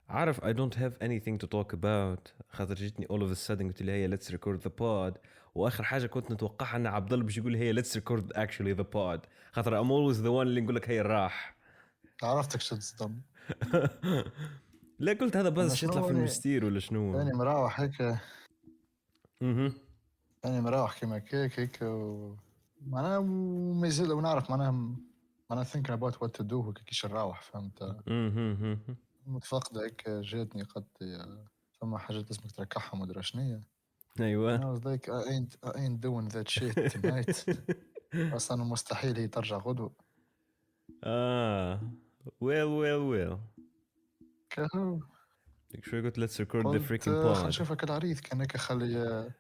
عارف I don't have anything to talk about خاطر جيتني all of a sudden قلت لي هي let's record the pod واخر حاجه كنت نتوقعها ان عبد الله باش يقول هي let's record actually the pod خاطر I'm always the one اللي نقول لك هي راح. عرفتك شو تصدم. لا قلت هذا أنا بس يطلع في المستير ولا شنو. أنا مروح هيك اها أنا مروح كيما هيك معناها ومازال ونعرف معناها thinking about what to do وكيش نروح فهمت. متفقدة هيك جاتني قد فما حاجات اسمك تركحها مدري شنية. ايوه I was like I ain't doing that shit tonight. أصلا مستحيل هي ترجع غدوة. well كهو شوي قلت let's record the freaking pod. خلينا نشوفك العريض كان هيك خلي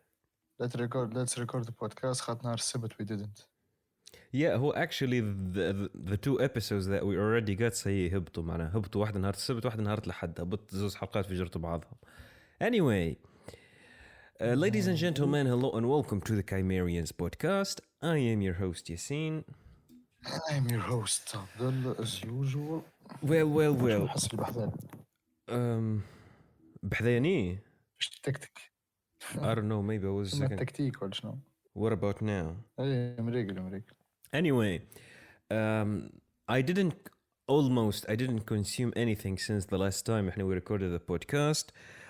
let's record the podcast خاطر نهار السبت we didn't. Yeah, هو actually the two episodes that we already got سي هبطوا معنا هبطوا واحدة نهار السبت واحدة نهار الأحد هبط زوز حلقات في جرتوا بعضهم. Anyway, ladies and gentlemen, hello and welcome to the Chimerians podcast. I am your host Yassine. I am your host Abdallah as usual. Well. حسي بحذان. بحذاني. إيش تكتك؟ I don't know, maybe I was second. تكتيك ولا شنو؟ What about now? إيه مريقل. Anyway, I didn't consume anything since the last time we recorded the podcast.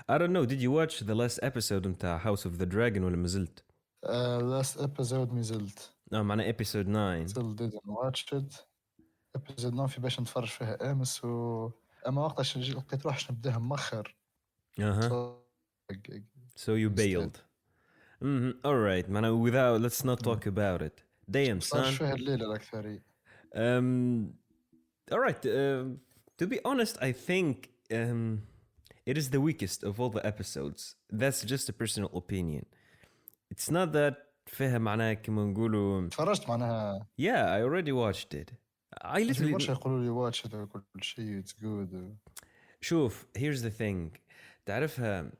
I don't know, did you watch the last episode of House of the Dragon ولا مازلت؟ last episode مازلت. معنا episode 9. Still didn't watch it. episode 9 في باش نتفرج فيها أمس أما وقتاش لقيت روحش نبداها مؤخر. So you bailed. All right, man. Let's not talk about it. Damn, son. All right. To be honest, I think it is the weakest of all the episodes. That's just a personal opinion. It's not that فيها معناها كما نقولوا. تفرجت معناها. Yeah, I already watched it. I literally. مش يقولوا لي watch it كل شيء it's good. شوف, here's the thing. تعرفها.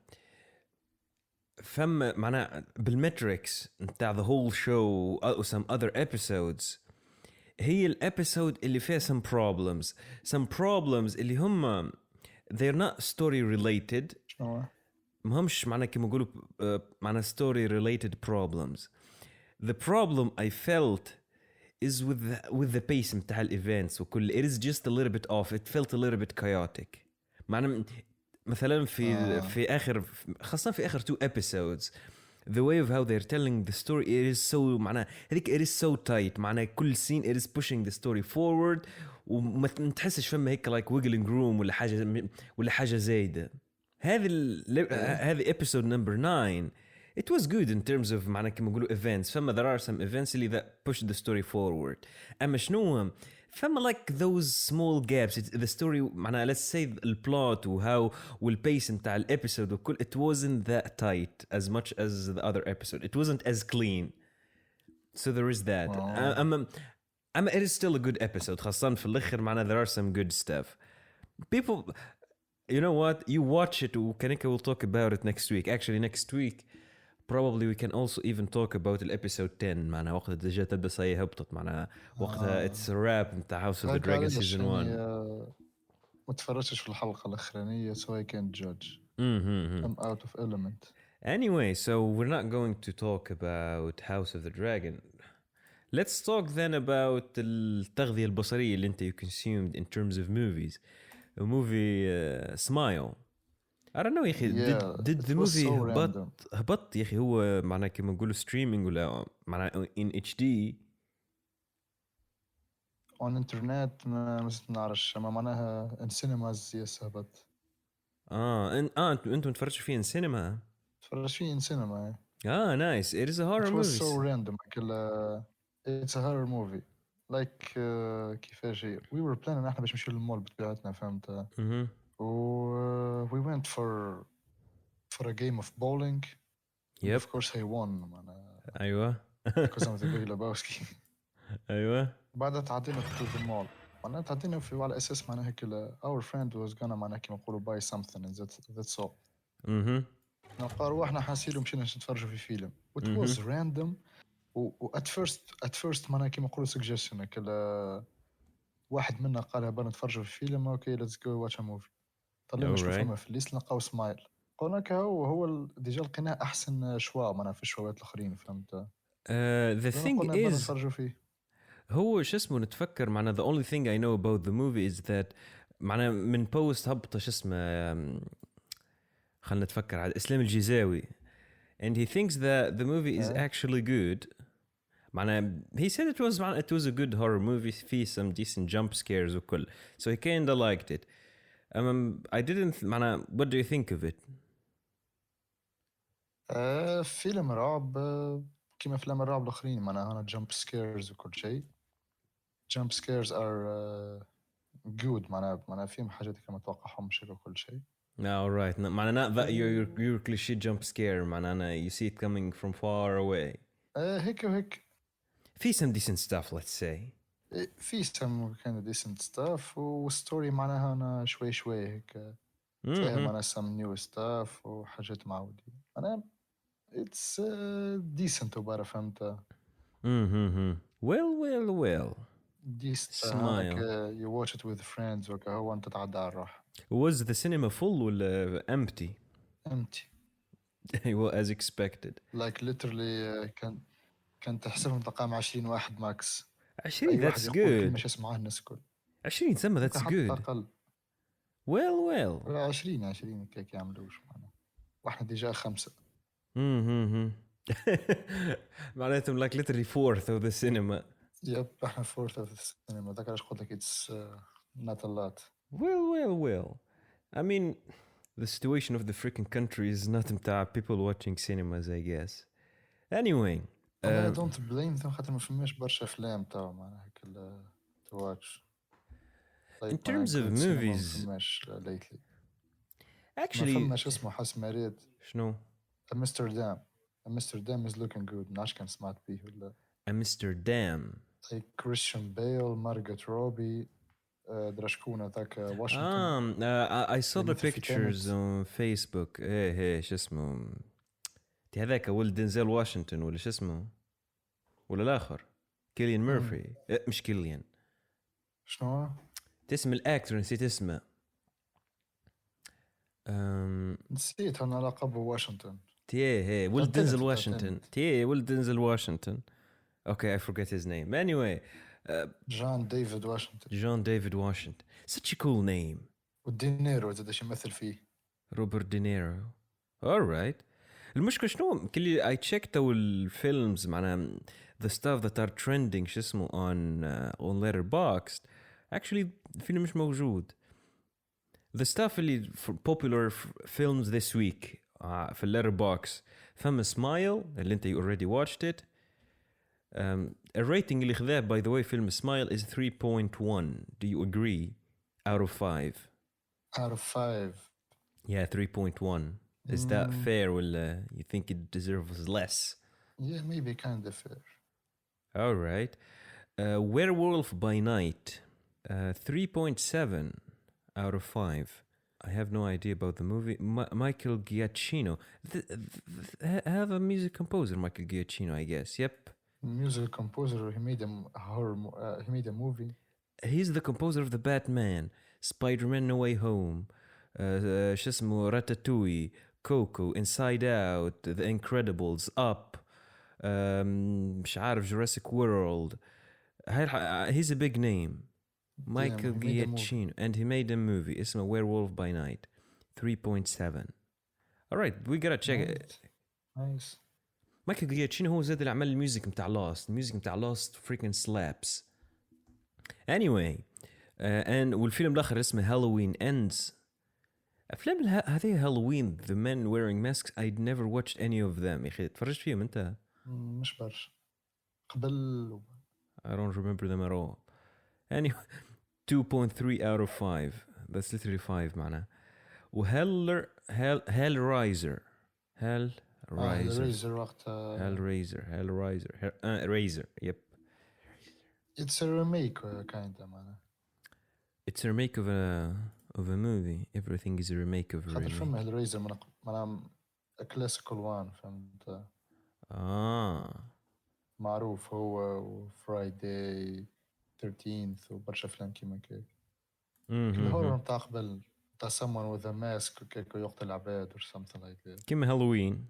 فما معناها بالمتريكس نتاع the whole show or some other episodes هي الابيسود اللي فيها some problems اللي هم they're not story related مهمش معناها كما نقولوا معناها story related problems. The problem I felt is with the pace نتاع الإيفنتس وكل it is just a little bit off. It felt a little bit chaotic. معناها مثلا في آخر خاصة في آخر 2 episodes the way of how they're telling the story it is so معناها هذيك it is so tight معناها كل scene it is pushing the story forward وما تحسش فما هيك like wiggling room ولا حاجة زايدة. هذه episode number 9 it was good in terms of معناها كما نقولوا events. فما there are some events اللي that push the story forward. أما شنو فما like those small gaps the story معناها let's say the plot وهاو والpace نتاع الepisode وكل it wasn't that tight as much as the other episode. It wasn't as clean. So there is that. أما it is still a good episode خاصة في الآخر معناها there are some good stuff. People, you know what, you watch it وكانك we'll talk about it next week. Actually next week probably we can also even talk about episode 10 معناها وقت ديجا تبدا صاي هبطت معناها وقتها it's a wrap نتاع House of the Dragon season 1. ما تفرجتش في الحلقة الأخرانية so I can't judge. I'm out of element. Anyway, so we're not going to talk about House of the Dragon. Let's talk then about التغذية البصرية اللي انت you consumed in terms of movies. A movie Smile. I don't know يا أخي did the movie هبط يا أخي هو معناه كما نقولوا streaming ولا معناه in HD on internet ما نعرفش أما معناها in cinemas yes هبط. أنتم تفرجوا فيه in cinema. تفرج فيه in cinema. Nice. It is a horror movie. It was so random. It's a horror movie. Like كيفاش we were planning احنا باش نمشيو للمول بطبيعتنا فهمت. We went for a game of bowling. Yep. Of course he won معناها. أيوة. Because I'm the big Lebowski. أيوة. بعدها تعدينا to the mall. معناها تعدينا في على أساس معناها هيك our friend was gonna معناها كيما نقولوا buy something and that's all. نلقاو احنا حاسيلو مشينا نتفرجوا في فيلم. It was random. at first معناها كيما نقولوا suggestion كلا واحد منا قالها بنا نتفرجوا في فيلم okay let's go watch a movie. طلعنا نشوف Alright. فما في الليست نلقاو سمايل. قلنا هو ديجا لقيناه احسن شوا معنا في الشوات الاخرين فهمت. The thing قلنا is نتفرجوا فيه. هو شو اسمه نتفكر معنا the only thing I know about the movie is that معنا من بوست هبطة شو اسمه خلنا نتفكر على إسلام الجيزاوي and he thinks that the movie is actually good. معنا he said it was a good horror movie فيه some decent jump scares وكل so he kinda liked it. I didn't معنا what do you think of it? فيلم رعب كما افلام الرعب الاخرين معناها هنا جامب سكيرز وكل شيء. جامب سكيرز ار جود معناها فيهم حاجات كما توقعهمش وكل شيء. No, right. No, معناها not that your cliche jump scare معناها you see it coming from far away. هيك وهيك. في some decent stuff let's say. في some kind of decent stuff وستوري معناها أنا شوي هيك فيها معناها some new stuff وحاجات معودين أنا it's decent وبعرف فهمت. Well. decent Smile. you watch it with friends هو أنت تعدى على الراحة. Was the cinema full ولا empty? empty. well, as expected. like literally كان تحسبهم تقام 20 واحد ماكس. 20 that's good. مش اسمعها الناس كل 20 سما that's good. أقل. well 20 كيك يعملوش معنا واحنا ديجا 5. معناتهم like literally fourth of the cinema. يب احنا fourth of the cinema ذاك علاش قلت لك it's not a lot. well I mean the situation of the freaking country is not متاع people watching cinemas I guess. Anyway I don't blame them خاطر ما فماش برشا افلام تاع معناها هيك to watch. in terms of movies ما فماش lately. actually ما فماش اسمه حس مريض شنو Amsterdam is looking good. ناش كان سمعت بيه ولا Amsterdam like Christian Bale, Margot Robbie, درشكونا ذاك واشنطن. I saw the pictures on Facebook. ايه شو اسمه هذاك ولد دينزل واشنطن ولا شو اسمه ولا الاخر كيليان ميرفي مش كيليان شنو تسمى الاكتر نسيت اسمه نسيت انا لقبه واشنطن. تيه ولد دينزل واشنطن okay I forget his name anyway جون ديفيد واشنطن such a cool name. ودينيرو زاد ايش يمثل فيه روبرت دينيرو. alright المشكلة شنو كلي I checked الفيلمز معنا the stuff that are trending شو اسمه on Letterboxd actually الفيلم مش موجود. the stuff اللي popular films this week في Letterboxd فما Smile اللي انت you already watched it. الريتنج اللي خذاه by the way فيلم Smile is 3.1. do you agree out of 5? yeah 3.1. Is that fair or you think it deserves less? Yeah, maybe kind of fair. All right. Werewolf by Night, 3.7 out of 5. I have no idea about the movie. Michael Giacchino. Have a music composer, Michael Giacchino, I guess. Yep. Music composer. He made he made a movie. He's the composer of The Batman, Spider-Man No Way Home, شو اسمه Ratatouille, Coco, Inside Out, The Incredibles, Up, مش عارف Jurassic World. He's a big name. Michael Giacchino, and he made a movie. اسمه Werewolf by Night, 3.7. All right, we gotta check it. Nice. Michael Giacchino هو زاد اللي عمل الميوزك متاع Lost. الميوزك متاع Lost freaking slaps. Anyway, and والفيلم الآخر اسمه Halloween Ends. أفلام هذه هالوين The Men Wearing Masks I'd never watched any of them. يا أخي تفرجت فيهم أنت؟ مش برشا قبل. I don't remember them at all. Anyway 2.3 out of 5. That's literally 5 معناه. Hellraiser وقت Hellraiser yep. It's a remake kind of معناه. It's a remake of a movie. Everything is a remake of a remake. فيلم Hellraiser معناه a classical one فهمت. معروف هو Friday 13th وبرشا أفلام كيما كيك. الهورر متاع قبل تاع someone with a mask وكيكو يقتل العباد or something like that. كيما هالوين.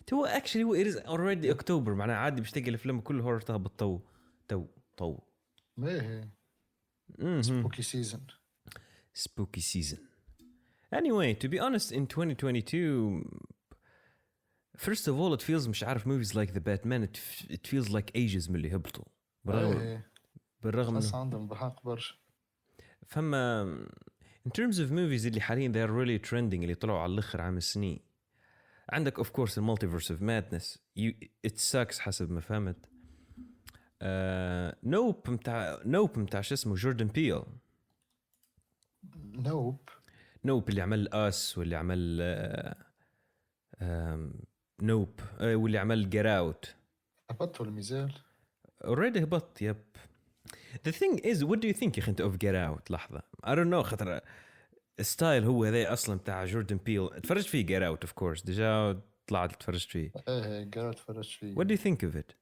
تو actually it is already October معناها عادي باش تلقى الافلام كل هورر تهبط تو ما هي spooky season. Spooky season. Anyway, to be honest, in 2022, first of all, it feels مش عارف movies like the Batman. It feels like ages من اللي هبطوا. بالرغم بس عندهم بحق برشا. فما in terms of movies اللي حاليا they are really trending اللي طلعوا على الآخر عام السنين. عندك of course the multiverse of madness. It sucks حسب ما فهمت. Nope متاع شو اسمه جوردن بيل. نوب اللي عمل أس واللي عمل نوب واللي عمل Get Out. هبطوا الميزان. already هبط يب. The thing is what do you think يا أخي أنت of Get Out؟ لحظة I don't know خطر ستايل هو هذا أصلا بتاع جوردن بيل. اتفرجت فيه Get Out of course ديجا طلعت اتفرجت فيه. Get Out اتفرجت فيه. What do you think of it؟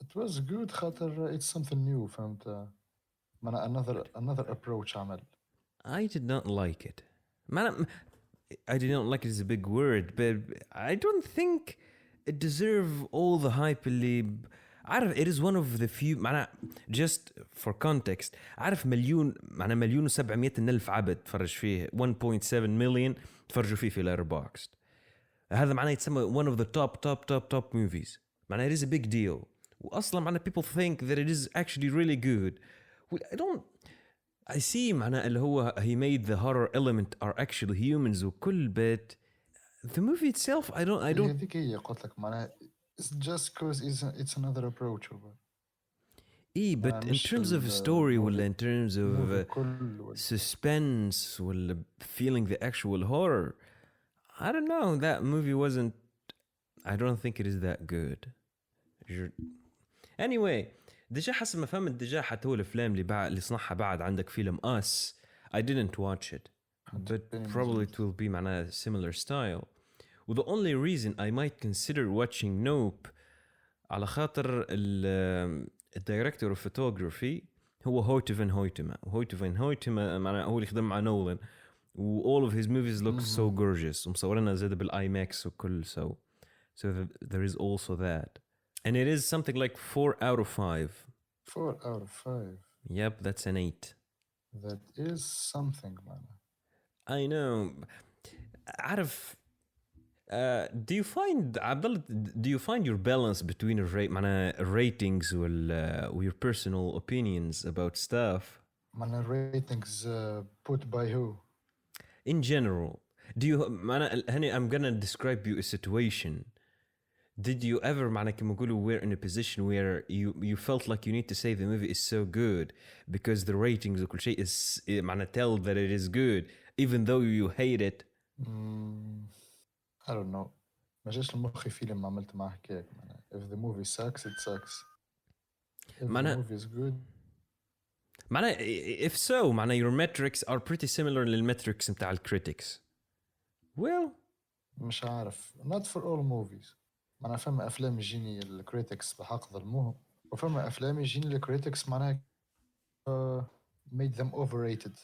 It was good خاطر it's something new فهمت. another approach عمل. I did not like it. I did not like it is a big word, but I don't think it deserves all the hype اللي عارف. It is one of the few معناها just for context عارف مليون و700 ألف عبد تفرج فيه 1.7 million تفرجوا فيه في Letterboxd. هذا معناه يتسمى one of the top movies. معناه it is a big deal. وأصلا معناه people think that it is actually really good. I see معناه اللي هو he made the horror element are actually humans وكل bit. The movie itself I don't هذيك هي قلت لك معناه it's just because it's another approach. but in terms of story ولا in terms of suspense ولا feeling the actual horror I don't know that movie wasn't. I don't think it is that good. Anyway ديجا حسب ما فهمت ديجا حتى هو الافلام اللي صنعها بعد عندك فيلم Us. I didn't watch it but probably it will be معناها similar style. و the only reason I might consider watching Nope على خاطر الدايركتور of photography هو هويتفن هويتما معناها هو اللي خدم مع نولان و all of his movies look so gorgeous ومصورنا زاد بالIMAX وكل so there is also that. And it is something like 4 out of 5. 4 out of 5. Yep, that's an 8. That is something, man. I know. عارف do you find Abdallah, do you find your balance between ratings or your personal opinions about stuff? Ratings put by who? In general, do you I'm gonna describe you a situation. Did you ever were in a position where you felt like you need to say the movie is so good because the ratings وكل شيء is tell that it is good even though you hate it? I don't know. ما جاش لمخي فيلم عملت معه هكاك. If the movie sucks, it sucks. If the movie is good. If so, your metrics are pretty similar للmetrics متاع critics. Well, مش عارف. Not for all movies. فما أفلام يجيني الكريتكس بحق ظلموهم وفما أفلام يجيني الكريتكس made them overrated.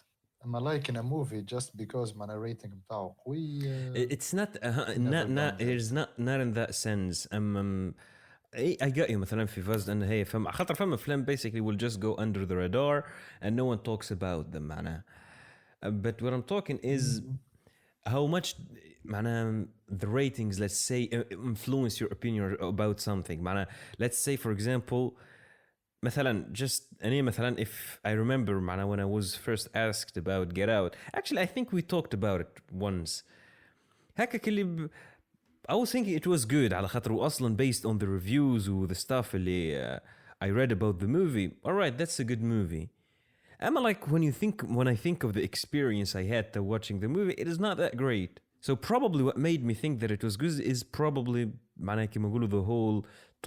أما like in a movie just because rating متاعه قوي. It's not it is not in that sense. I got you مثلا في فاز أن هي خاطر فما أفلام basically will just go under the radar and no one talks about them but what I'm talking is how much the ratings let's say influence your opinion about something. Let's say for example مثلا if I remember when I was first asked about Get Out, actually I think we talked about it once. I was thinking it was good على خاطر أصلا based on the reviews و the stuff اللي I read about the movie. Alright, that's a good movie. When I think of the experience I had to watching the movie, it is not that great. So probably what made me think that it was good is probably the whole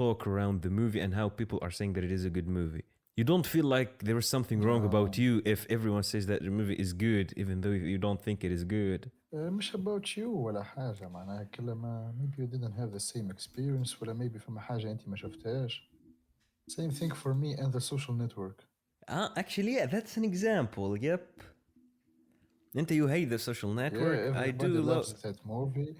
talk around the movie and how people are saying that it is a good movie. You don't feel like there is something wrong about you if everyone says that the movie is good even though you don't think it is good. مش about you ولا حاجة كلما maybe you didn't have the same experience ولا maybe فما حاجة أنت ما شفتهاش. Same thing for me and the social network. Actually, yeah, that's an example. Yep. انت you hate the social network. Yeah, I do everybody love. loves that movie.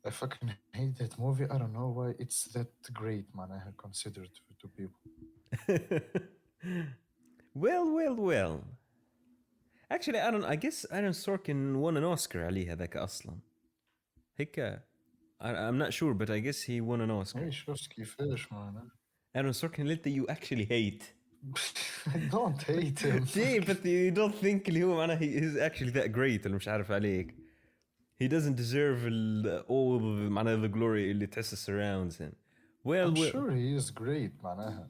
I fucking hate that movie. I don't know why it's that great, معناها considered to people. well. Actually, I guess Aaron Sorkin won an Oscar عليه هذاك أصلا. هيك. I'm not sure, but I guess he won an Oscar. ايه شفت كيفاش معناها. Aaron Sorkin اللي انت you actually hate. I don't hate him. Yeah, but you don't think اللي هو معناه he is actually that great اللي مش عارف عليك. He doesn't deserve all معناه the glory اللي تحس surrounds him. I'm sure he is great معناها.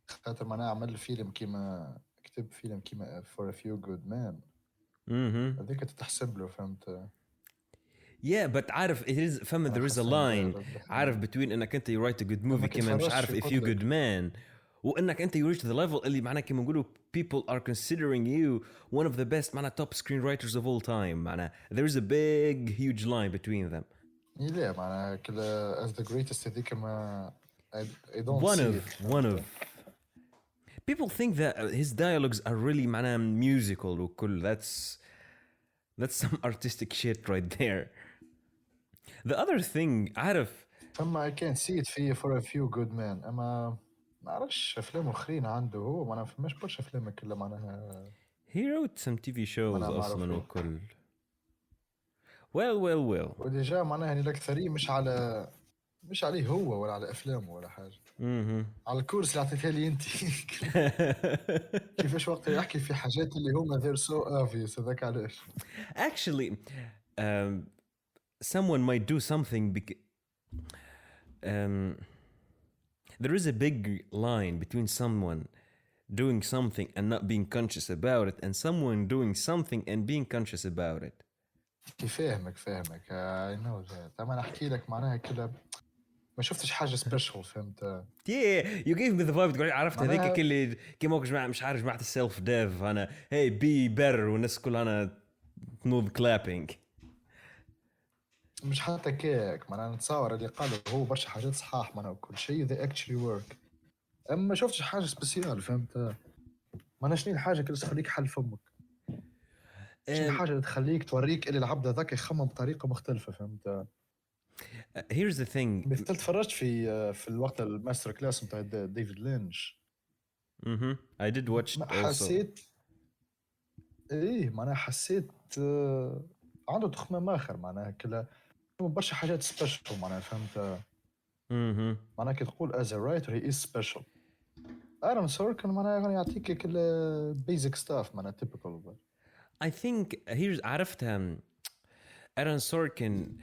خاطر معناها عمل فيلم كيما كتب فيلم كيما For a Few Good Men. هذيك تتحسب له فهمت. Yeah, but عارف it is فهم there is a line عارف between انك انت you write a good movie كمان مش عارف if you good man وانك انت you reach the level اللي معناه كيما نقولوا people are considering you one of the best معناه top screenwriters of all time معناه there is a big huge line between them. لا معناها كلا as the greatest هذيك ما I don't see one of people think that his dialogues are really معناه musical وكل that's some artistic shit right there. The other thing عارف فما I can't see it فيه For a Few Good Men أما ما أعرفش أفلام أخرين عنده هو ما فماش برشا أفلام كلها معناها. He wrote some TV shows أصلاً وكل. Well. وديجا معناها يعني الأكثرية مش عليه هو ولا على أفلامه ولا حاجة. على الكورس اللي عطيتها لي أنت. كيفاش وقت يحكي في حاجات اللي هما they're so obvious هذاك علاش. Actually, someone might do something there is a big line between someone doing something and not being conscious about it and someone doing something and being conscious about it. فاهمك I know that. أنا أحكي لك معناها كده ما شفتش حاجة special فهمت. Yeah, you gave me the vibe تقول عرفت هذيك اللي كيما مش عارف جماعة السيلف ديف أنا hey be better والناس كلها أنا smooth clapping. مش حتى كيك ما انا نتصور اللي قالوا هو برشا حاجات صحاح معناها وكل شيء they actually work. اما ما شفتش حاجه سبيسيال فهمت. ما انا شنو الحاجه اللي تخليك حل فمك شنو الحاجه اللي تخليك توريك اللي العبد هذاك يخمم بطريقه مختلفه فهمت. Here's the thing. مثل تفرجت في الوقت الماستر كلاس نتاع ديفيد لينش. I did watch it also. حسيت ايه معناها حسيت عنده تخمام اخر معناها كلا برشا حاجات سبيشال معناها فهمت. معناها كي تقول as a writer he is special. Aaron Sorkin معناها يعطيك كل basic stuff معناها typical. I think here's عرفتها Aaron Sorkin.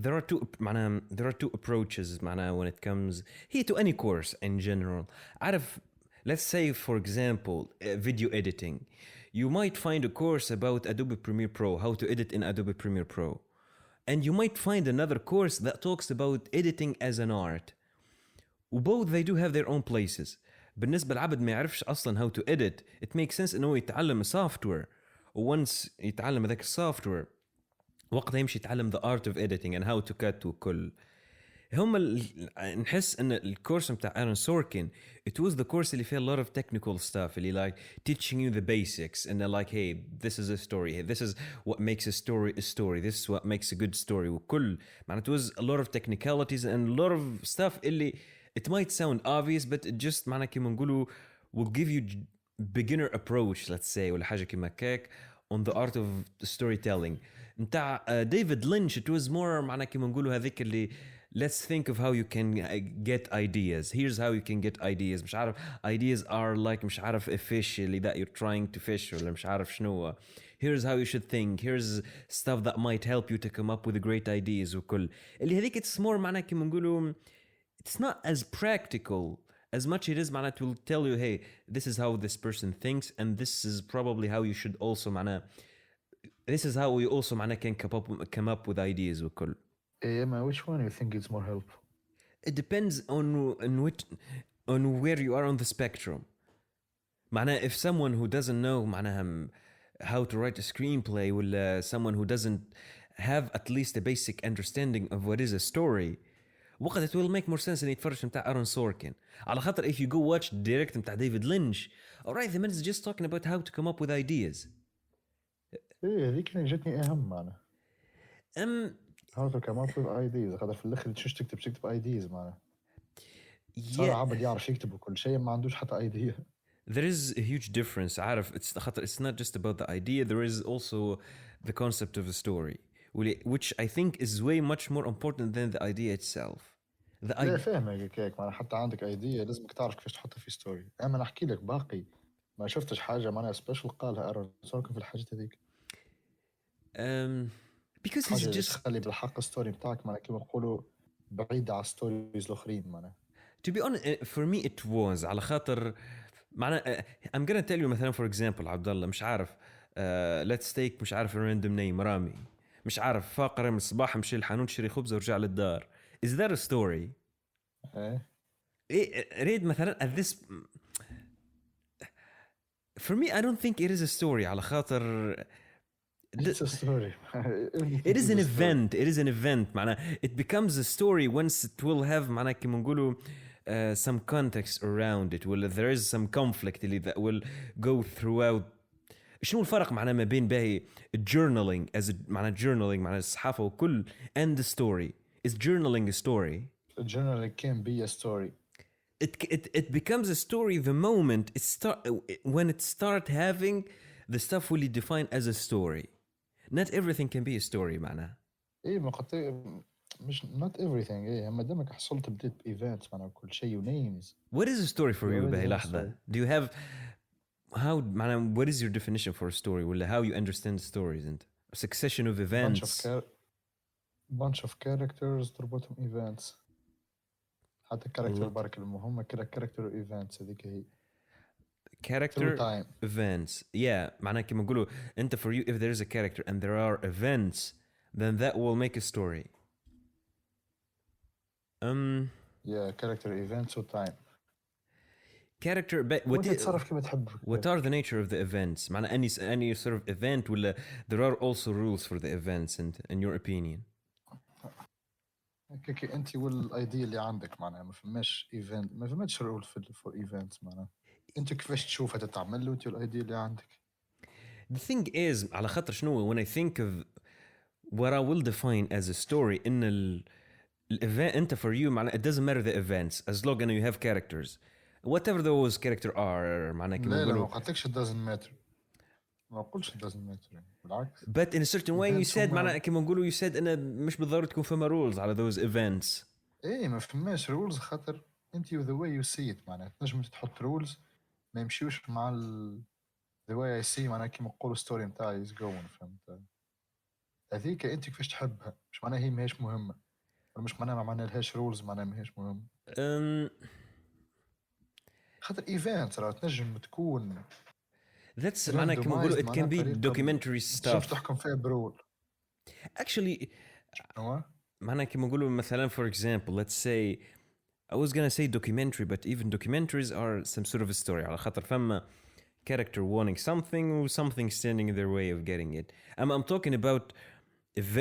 There are two approaches معناها when it comes to any course in general. عارف let's say for example video editing. You might find a course about Adobe Premiere Pro, how to edit in Adobe Premiere Pro. And you might find another course that talks about editing as an art. Both they do have their own places. بالنسبة للعبد ما يعرفش أصلاً how to edit, it makes sense إنه يتعلم software. once يتعلم هذاك software, وقتها يمشي يتعلم the art of editing and how to cut وكل. نحس ان الكورس متاع Aaron Sorkin it was the course اللي فيه a lot of technical stuff اللي like teaching you the basics and like hey this is a story, hey, this is what makes a story a story, this is what makes a good story وكل معناته it was a lot of technicalities and a lot of stuff اللي it might sound obvious but it just معناته كما نقولوا will give you beginner approach let's say ولا حاجة كما كاك on the art of storytelling. متاع David Lynch it was more معناته كما نقولوا هذيك اللي let's think of how you can get ideas. Here's how you can get ideas. مش عارف ideas are like مش عارف a fish اللي that you're trying to fish ولا مش عارف شنو. Here's how you should think. Here's stuff that might help you to come up with great ideas وكل. اللي هذيك it's more معناها كما نقولوا it's not as practical as much it is معناها it will tell you hey this is how this person thinks and this is probably how you should also معناها this is how we also معناها can come up with ideas وكل. Which one you think is more helpful? It depends on where you are on the spectrum. معناها if someone who doesn't know معناها how to write a screenplay ولا someone who doesn't have at least a basic understanding of what is a story وقت it will make more sense إن يتفرج متاع Aaron Sorkin. على خاطر if you go watch direct متاع David Lynch, alright the man is just talking about how to come up with ideas. ايه هذيك اللي جاتني اهم معناها um هذا كمان في ايديز هذا في الاخر تشوش تكتب ايديز معناها صار yeah, عبد يعرف يكتب وكل شيء ما عندوش حتى ايديا there is a huge difference. عارف it's not just about the idea, there is also the concept of a story, which I think is way much more important than the idea itself. لا فاهم هيك معناها حتى عندك ايديا لازمك تعرف كيفاش تحطها في ستوري. اما نحكي لك باقي ما شفتش حاجه معناها سبيشال قالها ارون سوركن في الحاجات هذيك. because he's حاجه just تخلي بالحق ستوري بتاعك معناها كيما نقولوا بعيده على ستوريز الاخرين معناها. to be honest for me it was على خاطر معناها I'm gonna tell you مثلا for example عبدالله مش عارف let's take مش عارف random name رامي مش عارف فاقر من الصباح مشي الحانوت شري خبز ورجع للدار. is that a story؟ ايه ريد مثلا at this for me I don't think it is a story على خاطر it's a story. it is an event. It is an event معناها it becomes a story once it will have معناها كيما نقولوا some context around it ولا there is some conflict اللي that will go throughout. شنو الفرق معناها ما بين باهي journaling as معناها journaling معناها الصحافة وكل and the story is journaling a story. Journaling can be a story. It becomes a story the moment it when it start having the stuff really defined as a story. Not everything can be a story معناها. ايه ما قلت مش not everything. ايه اما دامك حصلت بديت بايفنتس معناها كل شيء names. What is a story for you بهي لحظة؟ Do you have how معناها what is your definition for a story ولا how you understand stories and a succession of events? bunch of characters تربطهم events. حتى كاركتر برك المهم كده كاركتر ايفنتس هذيك هي character events. yeah معناها كما نقولوا انت for you if there is a character and there are events then that will make a story. yeah character events و time character وتتصرف كما تحب. what are the nature of the events معناها any sort of event ولا there are also rules for the events and in your opinion. كي انت والايديا اللي عندك معناها ما فماش ايفنت ما فماش رول فور ايفنتس معناها انت كيفاش تشوفها تتعمل له انت والايديا اللي عندك. The thing is على خاطر شنو when I think of what I will define as a story in الevent انت for you معناها it doesn't matter the events as long as you have characters whatever those characters are معناها كما نقولوا. لا ما قلتلكش it doesn't matter ما قلتش it doesn't matter بالعكس. But in a certain way you said معناها كما نقولوا you said إن مش بالضرورة تكون فما rules على those events. إيه ما فماش rules خاطر أنت the way you see it معناها تنجم تحط rules ما يمشيوش مع the way I see معناها كما نقولوا story متاعي is going فهمت. هذيك أنت كيفاش تحبها مش معناها هي ماهيش مهمة مش معناها ما معناها لهاش rules معناها ماهيش مهمة. خاطر events راه تنجم تكون that's معناها كما نقولوا it can be documentary stuff. تحكم فيها برول. Actually شنو؟ معناها كما نقولوا مثلا for example let's say I was gonna say documentary but even documentaries are some sort of a story على خاطر فما character wanting something or something standing in their way of getting it. I'm talking about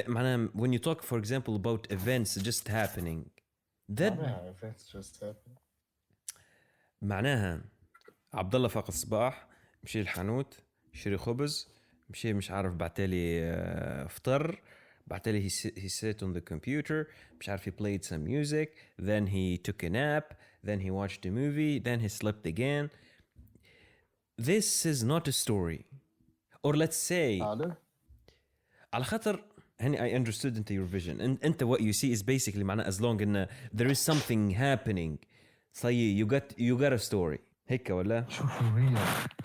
معناها when you talk for example about events just happening that events just happen. معناها عبدالله فاق الصباح مشي الحانوت شري خبز مشي مش عارف بعتالي فطر بعتالي he sat on the computer مش عارف he played some music then he took a nap then he watched a movie then he slept again. This is not a story or let's say على خاطر هني I understood into your vision and انت what you see is basically معناه as long as there is something happening صحيح you got a story هيك ولا؟ شوف هي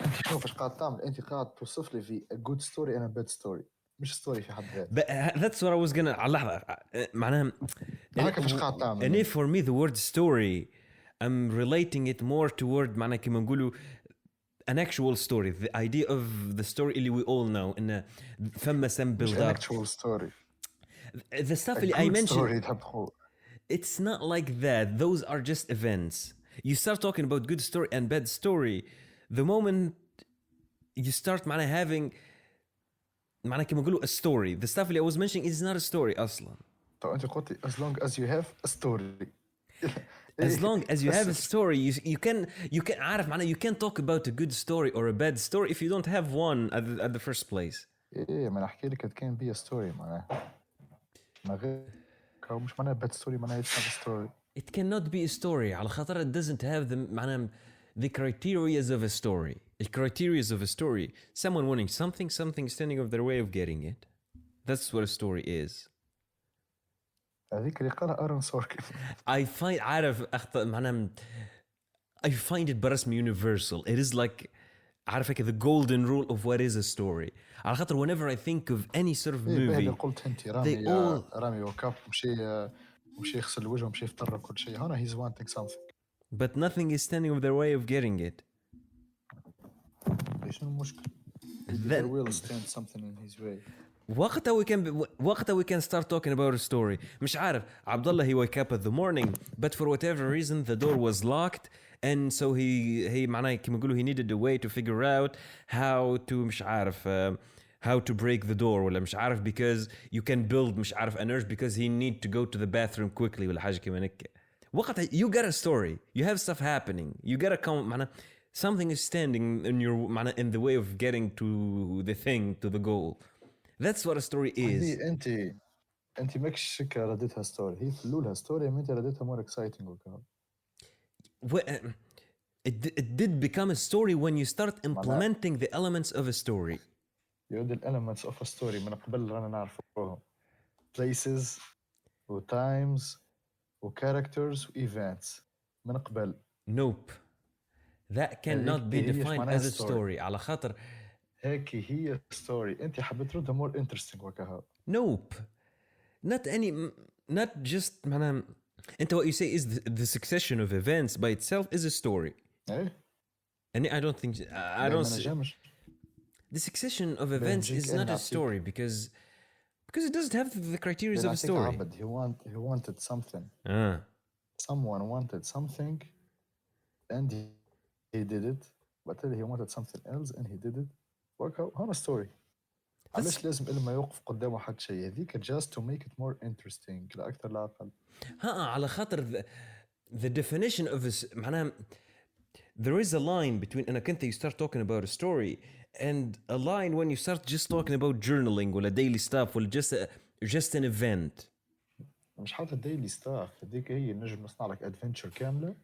انت شوف ايش قاعد تعمل انت قاعد توصف لي في a good story and a bad story مش ستوري في حد ذاته. That's what I was gonna على لحظة معناها كيفاش قاعد تعمل and for me the word story I'm relating it more toward معناها كما نقولوا an actual story the idea of the story اللي we all know إن فما some build up actual story the stuff اللي I mentioned it's not like that those are just events. You start talking about good story and bad story the moment you start معناها having معناها كما نقولوا a story the stuff اللي I was mentioning is not a story أصلا. طب أنت قلت as long as you have a story as long as you have a story you can عارف معناها you can talk about a good story or a bad story if you don't have one at the first place. ايه ما نحكي لك it can be a story معناها ما غير مش معناها bad story معناها it's not a story. It cannot be a story على خاطر it doesn't have the معناها the criteria of a story. The criteria of a story, someone wanting something standing of their way of getting it. That's what a story is. هذيك اللي قالها أرون سوركن. I find عارف أخطأ معناها I find it برسم universal. It is like عارفك the golden rule of what is a story. على خاطر whenever I think of any sort of movie قلت انت رامي وكاب مشي يغسل وجهه مشي يفطر كل شيء هنا he's wanting something but nothing is standing of their way of getting it. ايش المشكلة؟ There will stand something in his way. وقتها we can start talking about a story. مش عارف Abdallah he wake up in the morning but for whatever reason the door was locked and so he معناه كما يقولوا he needed a way to figure out how to مش عارف how to break the door ولا مش عارف because you can build مش عارف an urge because he need to go to the bathroom quickly ولا حاجة كما نك. وقتها you get a story, you have stuff happening, you get a معناه something is standing in your معناه in the way of getting to the thing, to the goal. That's what a story is. انت ماكش شك رديتها ستوري هي في الاولى ستوري ما انت رديتها more exciting وكذا. It did become a story when you start implementing the elements of a story. يود elements of a story من قبل رانا نعرفوهم places و times و characters و events من قبل. Nope. That cannot be defined as a story. على خاطر هيك هي story انت حبيت تردها more interesting وكذا. Nope. Not just معناها انت what you say is the succession of events by itself is a story. ايه and I don't think I don't see, the succession of events is not a story because it doesn't have the criteria of a story. He wanted something. Someone wanted something and he did it but he wanted something else and he did it. work out هنا story. علاش لازم إلا ما يوقف قدامه حد شيء هذيك just to make it more interesting لا أكثر لا أقل. على خاطر the definition of this معناها there is a line between أنا كنت you start talking about a story and a line when you start just talking about journaling ولا daily stuff ولا just an event. مش حتى daily stuff هذيك هي نجم نصنع لك adventure كاملة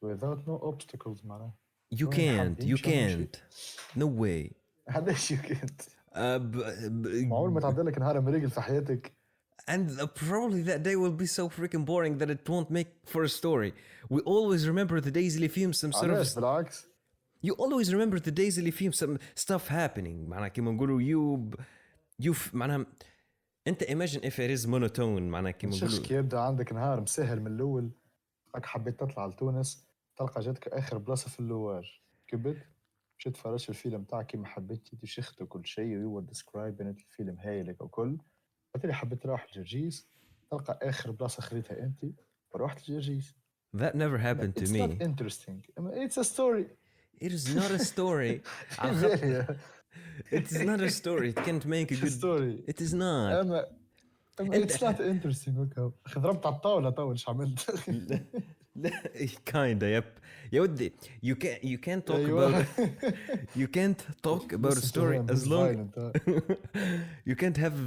without no obstacles معناها. You can't no way. هذاش you can't. معقول ما تعدل لك نهار مريقل في حياتك. And probably that day will be so freaking boring that it won't make for a story. We always remember the days اللي فيهم some sort of. بالعكس. You always remember the days اللي فيهم some stuff happening. معناها كيما نقولوا you معناها أنت imagine if it is monotone معناها كيما نقولوا. شخص يبدأ عندك نهار مسهل من الأول. راك حبيت تطلع لتونس تلقى جاتك آخر بلاصة في اللواج. كبت. مشيت فرش الفيلم تاعك كيما حبيتي تشخت وكل شيء ويو ديسكرايب ان الفيلم هايلك وكل قلت حبيت تروح لجرجيس تلقى اخر بلاصه خذيتها انت ورحت لجرجيس. That never happened to me. It's not interesting. It's a story. It is not a story. It is not a story. It can't make a good story. It is not. It's not interesting. ضربت على الطاوله تو ايش عملت؟ kinda yep. يا ودي you can't talk about you can't talk about a story as long you can't have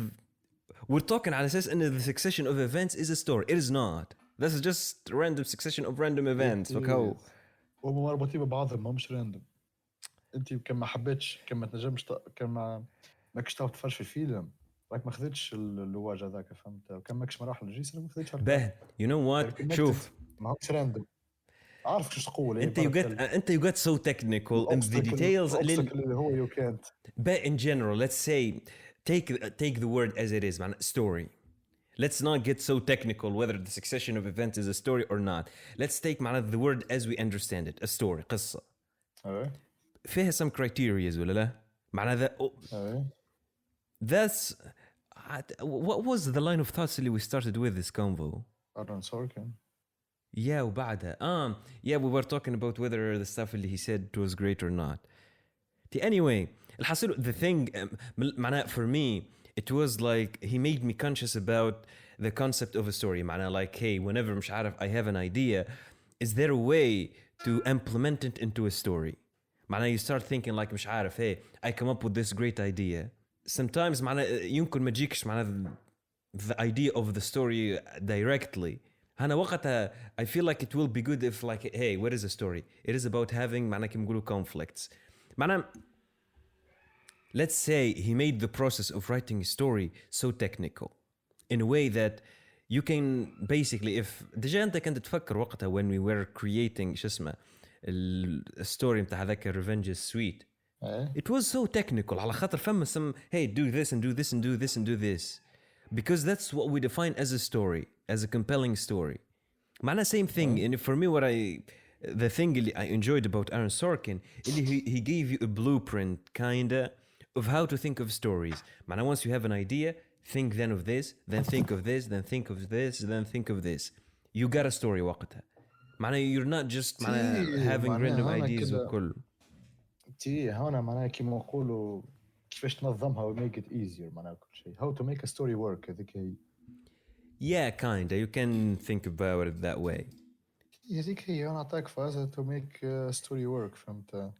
we're talking على أساس إن the succession of events is a story. It is not. This is just random succession of random events. وكو وهم مربوطين ببعضهم ما مش راندوم. أنت كما حبيتش كما تنجمش كما ماكش تفرج في الفيلم راك ما خذيتش اللواج هذاك فهمت كان ماكش مراحل الجيسر ما خذيتش به you know what شوف ما هوش راندوم عارف شو تقول انت you get so technical in the details اللي هو you can't but in general let's say take the word as it is معنى story. Let's not get so technical whether the succession of events is a story or not. Let's take معنى the word as we understand it, a story قصة فيها some criteria ولا لا معنى that's what was the line of thoughts اللي we started with this convo. Aaron Sorkin. Yeah وبعدها yeah we were talking about whether the stuff اللي he said was great or not. Anyway الحصيل the thing معناه for me it was like he made me conscious about the concept of a story معناه like hey whenever مش عارف I have an idea is there a way to implement it into a story معناه you start thinking like مش عارف hey I come up with this great idea sometimes معناه يمكن ما تجيكش معناه the idea of the story directly. أنا وقتها I feel like it will be good if like hey what is a story? It is about having معناه كيما نقولوا conflicts. معناه let's say he made the process of writing a story so technical in a way that you can basically if ديجا أنت كنت تفكر وقتها when we were creating شو اسمه الستوري متاع هذاك Revenge is Sweet. It was so technical على خاطر فما some hey do this and do this and do this and do this because that's what we define as a story, as a compelling story. معناها same thing and for me what the thing I enjoyed about Aaron Sorkin he gave you a blueprint kinda of how to think of stories. معناها once you have an idea think then of this, then think of this, then think of this, then think of this. You got a story وقتها. معناها you're not just معناها having random ideas وكل. هنا معناها كيما نقولوا كيفاش تنظمها و make it easier معناها كل شيء. How to make a story work هذيك هي. Yeah, kinda. You can think about it that way. هذيك هي أنا أعطاك فازة to make a story work فهمت.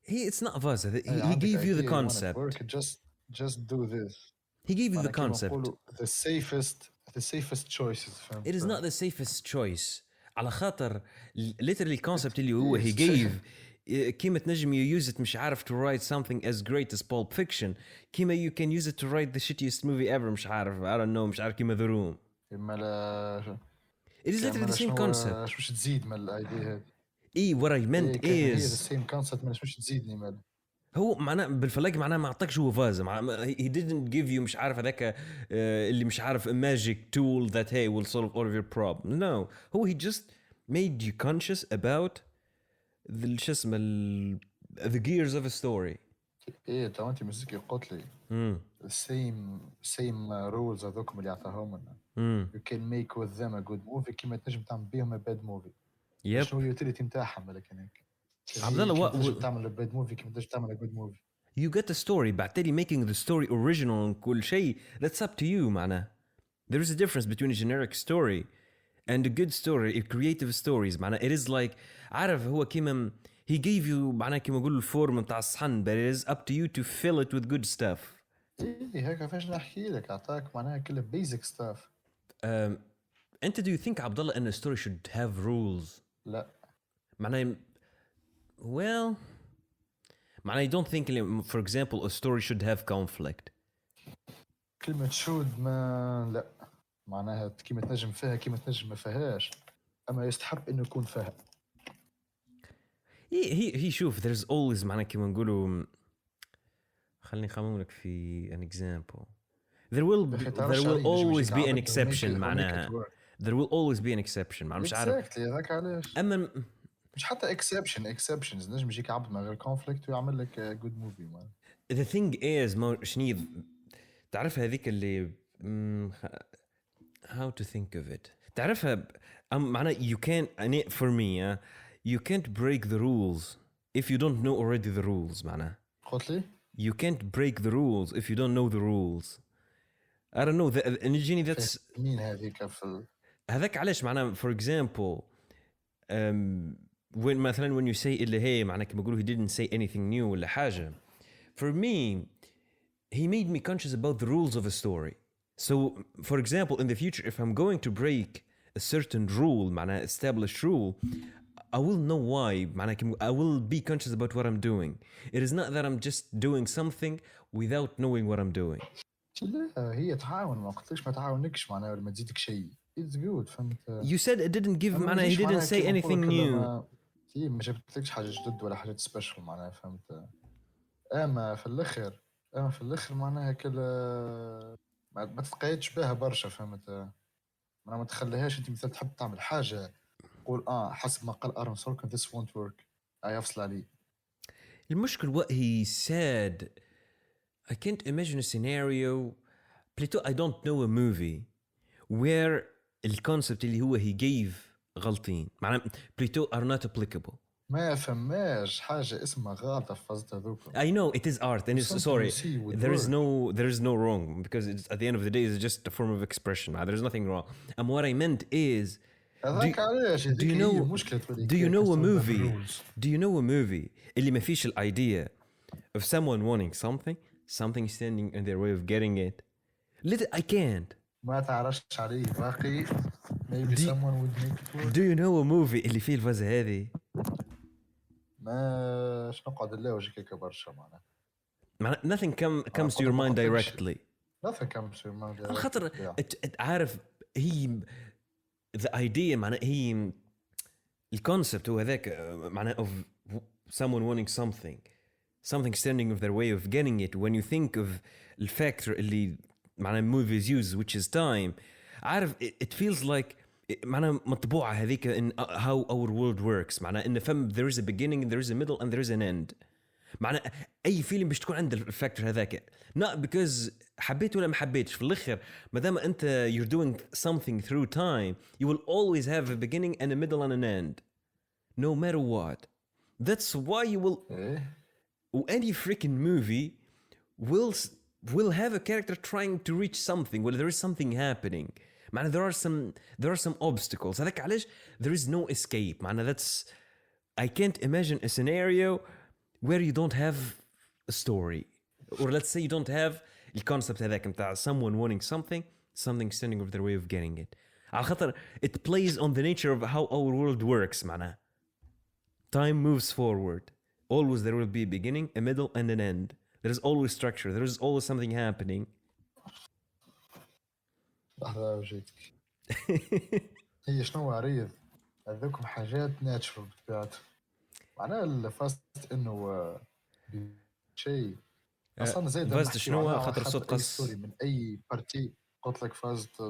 It's not Vaza. He gave you the concept. Just do this. He gave you the concept. The safest choices. It is not the safest choice. على خاطر literally concept اللي هو he gave كيما تنجم you use it مش عارف to write something as great as Pulp Fiction كيما you can use it to write the shittiest movie ever مش عارف I don't know مش عارف كيما The Room. It is literally the same concept. مش تزيد من الايديا هذه. what I meant is the same concept مش تزيدني مال. هو معناه بالفلاق معناه ما عطاكش هو فازة he didn't give you مش عارف هذاك اللي مش عارف a magic tool that hey will solve all of your problems. No, he just made you conscious about شو اسمه the gears of a story. تو انت مسكي قلت لي same rules هذوكم اللي عطاهم لنا. You can make with them a good movie كيما تنجم تعمل بيهم a bad movie. شنو هي utility نتاعهم لكن هيك. Abdallah, تعمل a bad movie كيما تنجم تعمل a good movie. You get a story بعتلي making the story original كل شيء that's up to you معناه. There is a difference between a generic story and a good story, a creative stories معناه it is like عارف هو كيما he gave you معناه كيما نقول الفورم نتاع الصحن but it is up to you to fill it with good stuff. هيك فاش نحكي لك أعطاك معناها كل basic stuff. أنت do you think Abdallah in a story should have rules? لا. معناه well معناه I don't think for example a story should have conflict. كلمة should ما لا معناها كيما تنجم فيها كيما تنجم ما فيهاش أما يستحب إنه يكون فيها. he شوف there's always معناه كيما نقولوا خليني أخمم لك في an example. There will always be an exception معناها. There will always be an exception معناها مش عارف. Exactly هذاك علاش. أما مش حتى exceptions نجم يجيك عبد من غير conflict ويعمل لك good movie man. The thing is شنو تعرف هذيك اللي how to think of it تعرفها معناها you can't for me you can't break the rules if you don't know already the rules معناها. قلت لي you can't break the rules if you don't know the rules. I don't know نجيني that's مين هذيك في هذاك علاش معناها for example when مثلا when you say اللي هي معناها كما يقولوا he didn't say anything new ولا حاجة for me he made me conscious about the rules of a story. So for example in the future if I'm going to break a certain rule معناها established rule I will know why معناها I will be conscious about what I'm doing. It is not that I'm just doing something without knowing what I'm doing. لا هي تعاون ما قلتلكش ما تعاونكش معناها ولا ما تزيدك شيء. It's good فهمت. You said it didn't give معناها he didn't say anything new. ما جبتلكش حاجة جدد ولا حاجة سبيشال معناها فهمت. أما في الآخر معناها كلا ما تتقيدش بها برشا فهمت. ما تخليهاش أنت مثل تحب تعمل حاجة قول حسب ما قال أرون سوركن this won't work يفصل عليه. المشكل what he said I can't imagine a scenario plutôt I don't know a movie where الكونسبت اللي هو he gave غلطين معناه plutôt are not applicable. ما فماش حاجة اسمها غلطة في فازت هذوك. I know it is art and it's sorry there is no wrong because it's, at the end of the day it's just a form of expression. There's nothing wrong. And what I meant is do you know a movie اللي ما فيش الidea of someone wanting something something standing in their way of getting it. I can't. ما تعرفش عليه باقي. Maybe someone would make it work. Do you know a movie اللي فيه الفازة هذه؟ ما نقعد الله وجهك هيك برشا معناها. Nothing comes to your mind directly. Nothing comes to your mind directly. خاطر عارف هي the idea معناها هي الكونسبت هو هذاك معناها of someone wanting something standing of their way of getting it. When you think of the factor اللي معناها movies use which is time, عارف it feels like معناها مطبوعة هذيك in how our world works. معناها إن فهم there is a beginning, there is a middle and there is an end. معناها أي فيلم باش تكون عند الفاكتور هذاك not because حبيت ولا ما حبيتش. في الآخر ما دام أنت you're doing something through time, you will always have a beginning and a middle and an end, no matter what. That's why you will any freaking movie will have a character trying to reach something. Well, there is something happening. معناها there are some obstacles. هذاك علاش there is no escape. معناها that's I can't imagine a scenario where you don't have a story, or let's say you don't have the concept هذاك متاع someone wanting something standing of their way of getting it. على خاطر it plays on the nature of how our world works. معناها time moves forward. Always there will be a beginning, a middle and an end. There is always structure. There is always something happening. لحظة وجيتك. هي شنو عريض هذوكم حاجات ناتشرال بتاعت معناها الفاست انه شيء اصلا زي فاست شنو خاطر صوت قص من اي بارتي. قلت لك فاست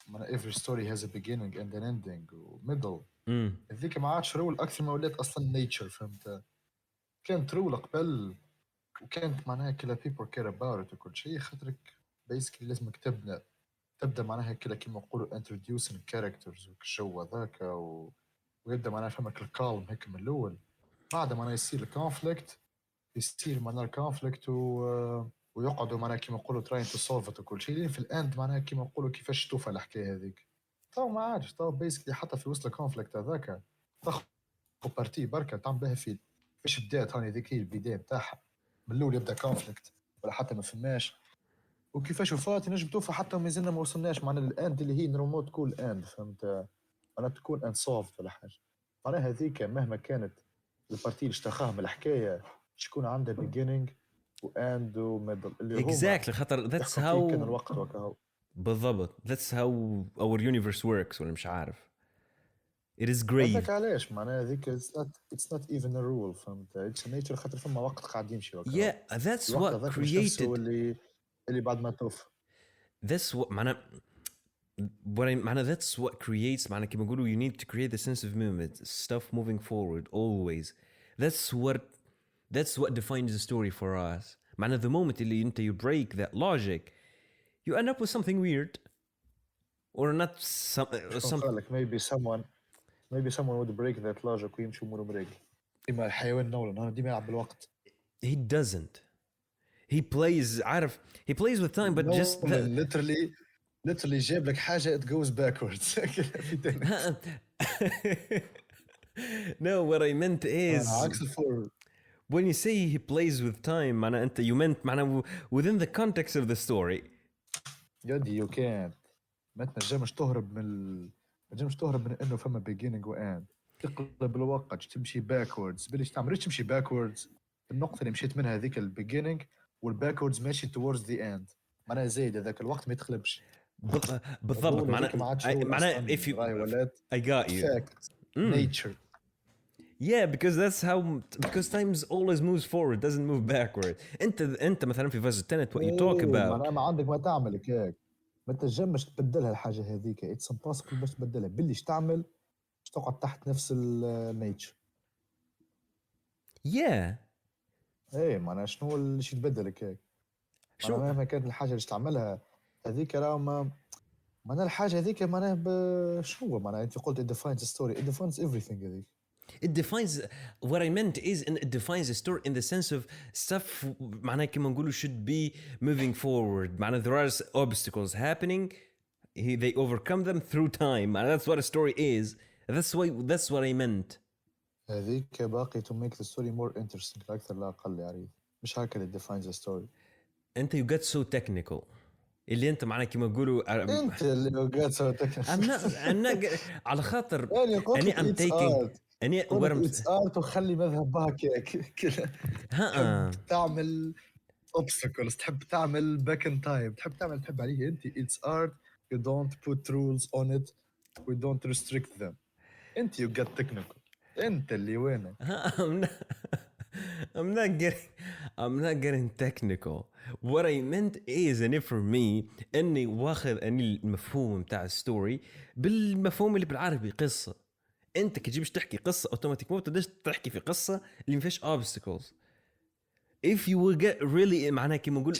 من every story has a beginning and an ending و middle. هذيك ما عادش رول اكثر ما ولات اصلا نيتشر. فهمت؟ كانت رول قبل وكانت معناها كلا people care about it وكل شيء. خاطرك basically لازم تبدا معناها كلا كيما نقولوا introducing characters والجو هذاك ويبدا معناها فهمك الكالم هيك من الاول. بعد معناها يصير الكونفليكت معناها الكونفليكت ويقعدوا معناها كيما نقولوا trying to solve it وكل شيء. لين في الاند معناها كيما نقولوا كيفاش توفى الحكايه هذيك. تو ما عادش تو basically حتى في وسط الكونفليكت هذاك تاخذ بارتي بركه تعمل بها في فاش بدات هاني ذيك هي البدايه نتاعها. من الاول يبدا كونفليكت ولا حتى ما فماش وكيفاش وفات نجم توفى حتى ما زلنا ما وصلناش معناها الاند اللي هي نورمال تكون الاند. فهمت؟ معناها تكون اند سولفد ولا حاجه. معناها هذيك مهما كانت البارتي اللي اشتخاها من الحكايه تكون عندها beginning واند وميدل اللي هو exactly. خاطر that's how كان الوقت وكهو بالضبط. that's how our universe works. ولا مش عارف it is great. هذاك علاش معناها هذيك it's not even a rule. فهمت؟ it's nature. خاطر فما وقت قاعد يمشي وكهو. yeah that's what created اللي بعد ما توفى. that's what معناها معناها that's what creates معناها كيما نقولوا you need to create the sense of movement, stuff moving forward always. that's what defines the story for us. معناها the moment اللي انت you break that logic you end up with something weird or not something. maybe someone would break that logic ويمشي اموره مريقل. ديما الحيوان نولن انا ديما يلعب بالوقت. he doesn't. he plays عارف he plays with time but no, just literally جاب لك حاجه it goes backwards. no what I meant is عكس الفور. when you say he plays with time معناها انت you meant معناها within the context of the story. يدي you can't ما تنجمش تهرب من انه فما beginning و end. تقلب الوقت تمشي backwards بليش تعمل تمشي backwards. النقطه اللي مشيت منها هذيك الbeginning والbackwards ماشي towards the end. معناها زايد هذاك الوقت ما يتقلبش. بالضبط. معناها if you I got you nature. yeah because time always moves forward doesn't move backward. انت مثلا في فاز التنت what you talk about معناها ما عندك ما تعمل هيك ما تنجمش تبدلها الحاجه هذيك. it's impossible باش تبدلها. بالليش تعمل باش تقعد تحت نفس النيتشر. yeah ايه معناها شنو اللي يتبدل هيك؟ شنو مهما كانت الحاجه اللي تعملها هذيك راه معناها الحاجه هذيك معناها شنو معناها انت قلت it defines the story. it defines everything هذيك. it defines what I meant is and it defines the story in the sense of stuff معناها كما نقولوا should be moving forward. معناها there are obstacles happening they overcome them through time. معناها that's what a story is. that's what I meant. هذيك باقي to make the story more interesting أكثر لا أقل يعني مش هكذا it defines the story. انت you get so technical اللي انت معنا كما يقولوا انت اللي قاعد تسوي I'm not على خاطر يعني قلت اني لك I'm اتس taking ارت، اني قلت لك اتس ارت وخلي مذهب هكاك كذا. تحب تعمل obstacles، تحب تعمل back in time، تحب عليه انت it's art. you don't put rules on it, we don't restrict them. انت you get technical، انت اللي وينك. I'm not getting technical. What I meant is and for me اني واخذ اني المفهوم بتاع الستوري بالمفهوم اللي بالعربي قصة. انت كي تجيبش تحكي قصة اوتوماتيك ما تقدرش تحكي في قصة اللي ما فيش obstacles. If you will get really معناها كيما نقول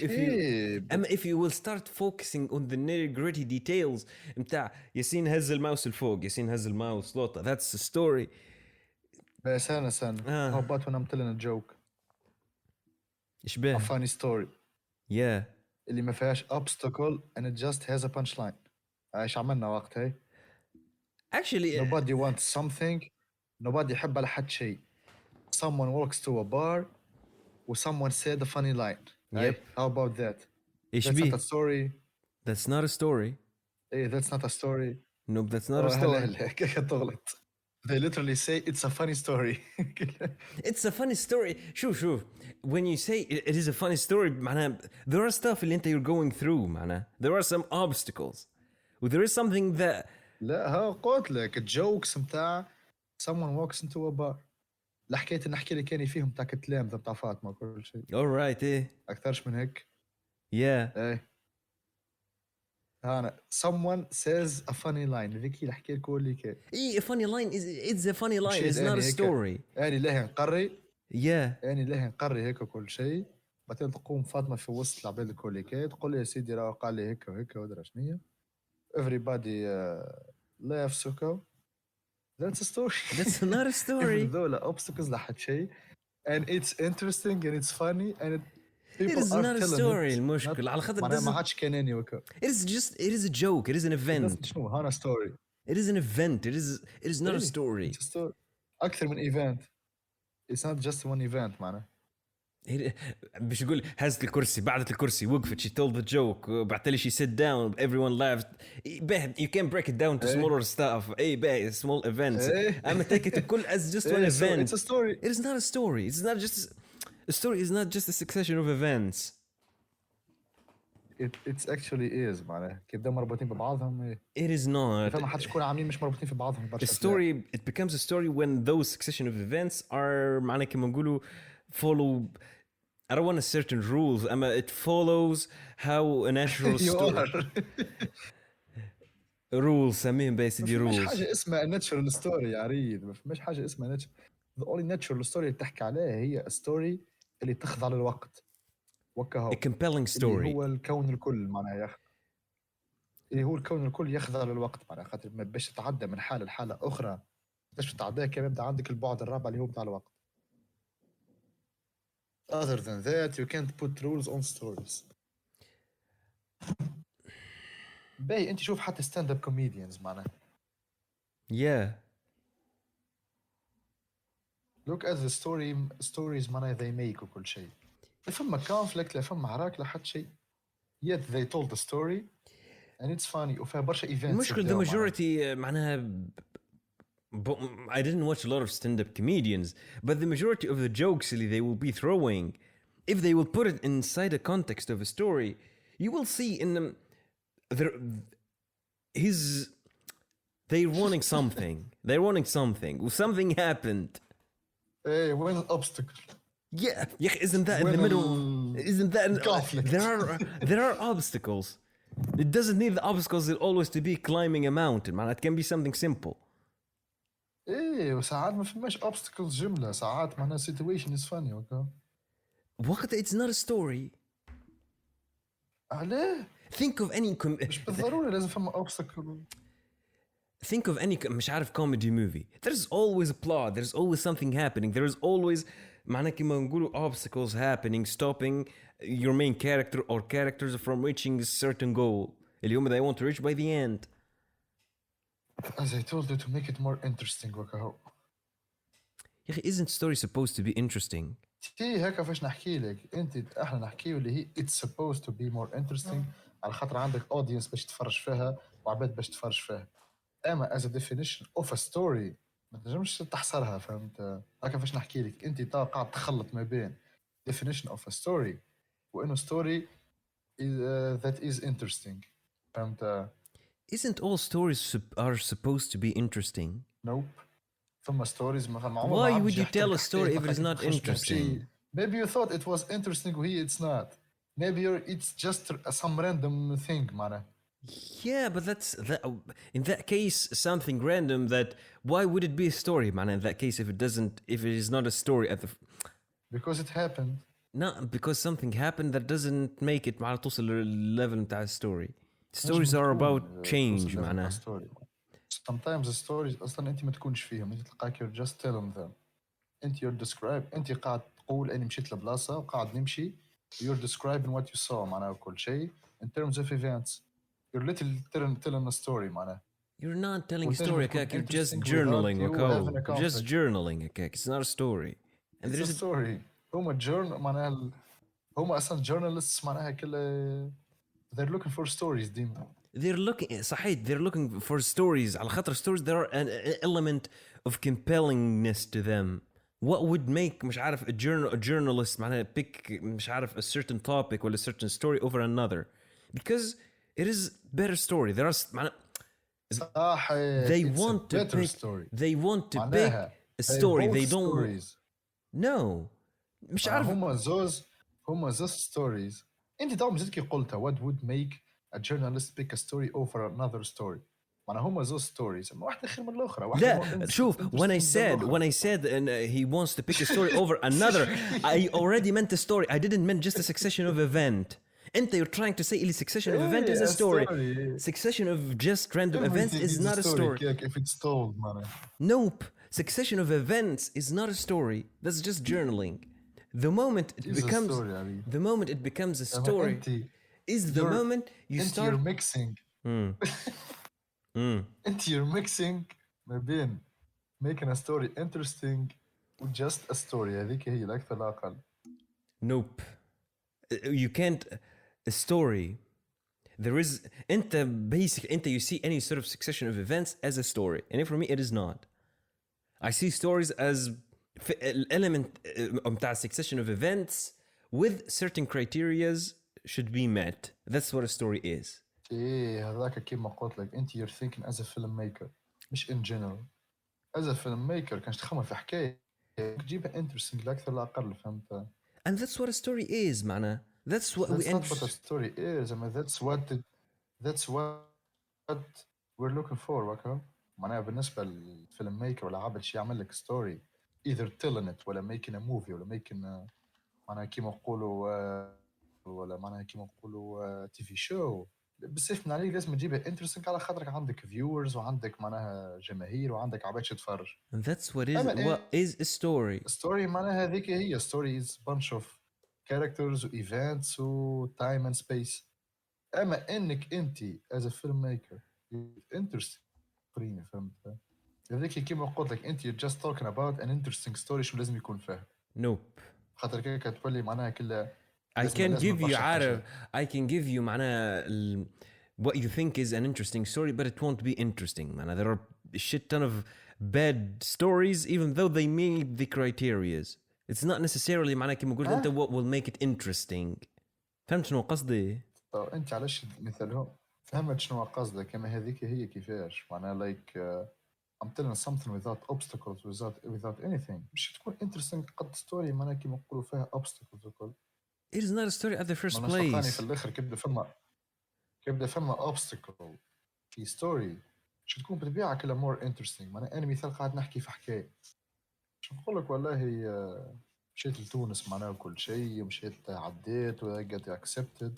if you will start focusing on the nitty-gritty details متاع ياسين هز الماوس الفوق، ياسين هز الماوس لوطة، that's the story. بس انا how about when I'm telling a joke ايش به a funny story yeah اللي ما فيهاش obstacle and it just has a punchline. ايش عملنا وقت هي actually nobody wants something, nobody يحب على حد شيء. someone walks to a bar و someone said a funny line. Yep. How about that? ايش That's بيه not a story. that's not a story. Hey, that's not a story. No, that's not a story. هلا كيف تغلط. They literally say it's a funny story. It's a funny story. شوف when you say it is a funny story معناها there are stuff اللي انت you're going through معناها there are some obstacles و there is something that لا ها قلت لك الجوكس متاع someone walks into a bar. لا حكيت نحكي لك كاني فيهم تاع كتلام متاع فاطمة كل شيء. alright ايه أكثرش من هيك. yeah ايه أنا someone says a funny line ذيك اللي حكي لك اللي كان. a funny line it's a funny line it's not a story. يعني ليه نقري yeah يعني ليه نقري هيك وكل شيء. بعدين تقوم فاطمة في وسط العباد الكل كي تقول لي يا سيدي راه قال لي هيك وهيك ودرا شنيا. everybody laughs وكو. That's a story. that's not a story. ذولا obstacles لحد شيء and it's interesting and it's funny and it is not a story. المشكلة على خاطر معناها ما عادش كانني وكو. it is a joke. It is an event. شنو هانا story. It is an event. It is not a story. It's a story. أكثر من event. It's not just one event معناها. باش يقول هزت الكرسي بعدت الكرسي وقفت she told the joke بعد لي she sit down everyone laughed. you can break it down to smaller stuff. باهي small events. أما take it كل as just one event. It's a story. It is not a story. It's not just a story. Is not just a succession of events. It actually is معناها كيبداو مربوطين ببعضهم. It is not. فما حدش يكون عاملين مش مربوطين في بعضهم. A story it becomes a story when those succession of events are معناها كما نقولوا follow. I don't want a certain rules. It follows how a natural story. rules. سميهم بيسدي rules. مش حاجة اسمها natural story يا عريض. مش حاجة اسمها natural. The only natural story اللي تحكي عليها هي story اللي تخضع للوقت. وكهو. A compelling story. اللي هو الكون الكل معناها اللي هو الكون الكل يخضع للوقت معناها خاطر ما باش تتعدى من حالة لحالة أخرى. باش تتعداه كمان يبدأ عندك البعد الرابع اللي هو بتاع الوقت. Other than that, you can't put rules on stories. باي أنت شوف حتى stand up comedians معناها. Yeah. Look at the stories معناها they make وكل شيء. لا فما conflict لا فما عراك لا حد شيء. Yet they told the story and it's funny وفيها برشا events. المشكلة the majority معناها I didn't watch a lot of stand-up comedians, but the majority of the jokes they will be throwing, if they will put it inside a context of a story, you will see in them they're wanting something. They're wanting something. Something happened. Hey, when an obstacle. Yeah, isn't that in the middle? Isn't that conflict? There are obstacles. It doesn't need the obstacles always to be climbing a mountain. Man, it can be something simple. ايه وساعات ما فماش obstacles جملة ساعات معناها situation is funny okay. وقت it's not a story. علاه؟ Think of any مش بالضرورة لازم فما obstacle. Think of any مش عارف comedy movie. There's always a plot. There's always something happening. There's always معناها كما نقولوا obstacles happening stopping your main character or characters from reaching a certain goal اللي هم they want to reach by the end. As I told you to make it more interesting وكهو. يا أخي isn't story supposed to be interesting? تي هكا فاش نحكي لك انت احنا نحكيو اللي هي it's supposed to be more interesting على خاطر عندك audience باش تتفرج فيها وعباد باش تتفرج فيها. اما as a definition of a story ما تنجمش تحصرها فهمت. هكا فاش نحكي لك انت قاعد تخلط ما بين definition of a story وانه story is, that is interesting فهمت. Isn't all stories are supposed to be interesting? nope. ثم stories ما Why would you tell a story if it is not interesting? Maybe you thought it was interesting وهي it's not. Maybe it's just some random thing معناها. Yeah, but that's that. In that case, something random. That why would it be a story, man? In that case, if it is not a story at the. Because it happened. No, because something happened that doesn't make it معناها توصل للlevel بتاع story. Stories are about change, معناها. Sometimes the stories أصلاً أنت ما تكونش فيهم، أنت تلقاك you're just telling them. أنت you're describe، أنت قاعد تقول أني مشيت لبلاصة وقاعد نمشي. You're describing what you saw معناها كل شيء. In terms of events, you're literally telling a story معناها. You're not telling a story, okay? You're just journaling, okay? You're just journaling, okay? It's not a story. And there is a story. هما journal معناها هما أصلاً journalists معناها كله. They're looking for stories ديما. They're looking صحيح they're looking for stories على خاطر stories there are an element of compellingness to them. What would make مش عارف a journalist معناها pick مش عارف a certain topic or a certain story over another because it is better story. There are معناها they want to pick story. They want to pick a story they don't stories. No مش عارف هما زوز stories. انت دائما زدك قلتها what would make a journalist pick a story over another story. معناها هما زوز stories واحدة خير من الأخرى. لا شوف when I said and he wants to pick a story over another I already meant a story. I didn't mean just a succession of event. انت you're trying to say succession of event is a story. Succession of just random events is not a story. If it's told معناها. Nope. Succession of events is not a story. That's just journaling. The moment it becomes a story is the moment you start you're mixing. You're mixing ما بين making a story interesting with just a story. هذيك هي الأكثر لا أقل. Nope. You can't a story. There is you see any sort of succession of events as a story, and for me it is not. I see stories as an element of succession of events with certain criterias should be met. That's what a story is. إيه هذاك كيما قلت لك أنت you're thinking as a filmmaker مش in general. As a filmmaker كانش تخمم في حكاية تجيبها interesting لأكثر لا أقل فهمت. And that's what a story is معناه. That's what that's not what a story is. I mean that's what we're looking for وكا. معناها بالنسبة للفيلم ميكر ولا عبد شي يعمل لك story either telling it ولا making a movie ولا making معناها كيما نقولوا ولا معناها كيما نقولوا تي في شو. بصيف من عليك لازم تجيبها interesting على خاطرك عندك viewers وعندك معناها جماهير وعندك عباد تتفرج. And that's what is a story. A story معناها هذيك هي. story is bunch of characters و events و time and space. أما إنك أنت as a filmmaker interesting قريني فهمت. هذيك كيما قلت لك أنت you're just talking about an interesting story شو لازم يكون فيها. Nope. خاطر كيف كتولي معناها كلها. I can give you معناها what you think is an interesting story but it won't be interesting. معناها there are a shit ton of bad stories even though they meet the criterias. It's not necessarily معناها كيما قلت أنت what will make it interesting. فهمت شنو قصدي؟ أنت علاش مثلهم فهمت شنو قصدك. كما هذيك هي كيفاش معناها like I'm telling something without obstacles without anything مش تكون interesting قد story معناها كيما نقولوا فيها obstacles وكل. It is not a story at the first place. في الآخر كيبدأ فما obstacle في story شو تكون بطبيعة كلها more interesting. معناها أنا مثال قاعد نحكي في حكاية شو نقول لك والله مشيت لتونس معناها وكل شيء ومشيت عديت وقعدت accepted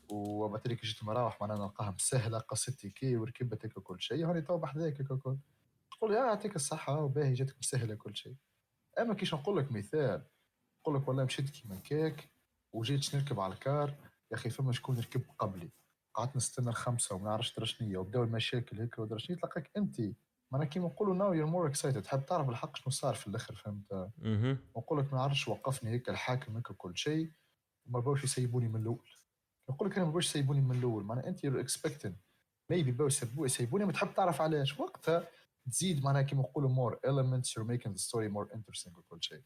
وبعتلك جيت مراوح معناها نلقاها مسهلة قصتي كي وركبت هيك كل شيء هاني تو بحذاك هيك كل تقول يا يعطيك الصحة وباهي جاتك مسهلة كل شيء. أما كيش نقول لك مثال نقول لك والله مشيت كيما كيك وجيت نركب على الكار يا أخي فما شكون ركب قبلي قعدت نستنى الخمسة وما نعرفش درشنية وبداو المشاكل هيك ودرشنية تلقاك أنت معناها كيما نقولوا now you're more excited تحب تعرف الحق شنو صار في الاخر فهمت. نقول لك ما نعرفش وقفني هيك الحاكم هيك كل شيء وما باوش يسيبوني من الاول. نقول لك انا ما باوش يسيبوني من الاول معناها انت you're expecting maybe باوش يسيبوني ما تحب تعرف علاش وقتها تزيد معناها كيما نقولوا more elements you're making the story more interesting وكل شيء.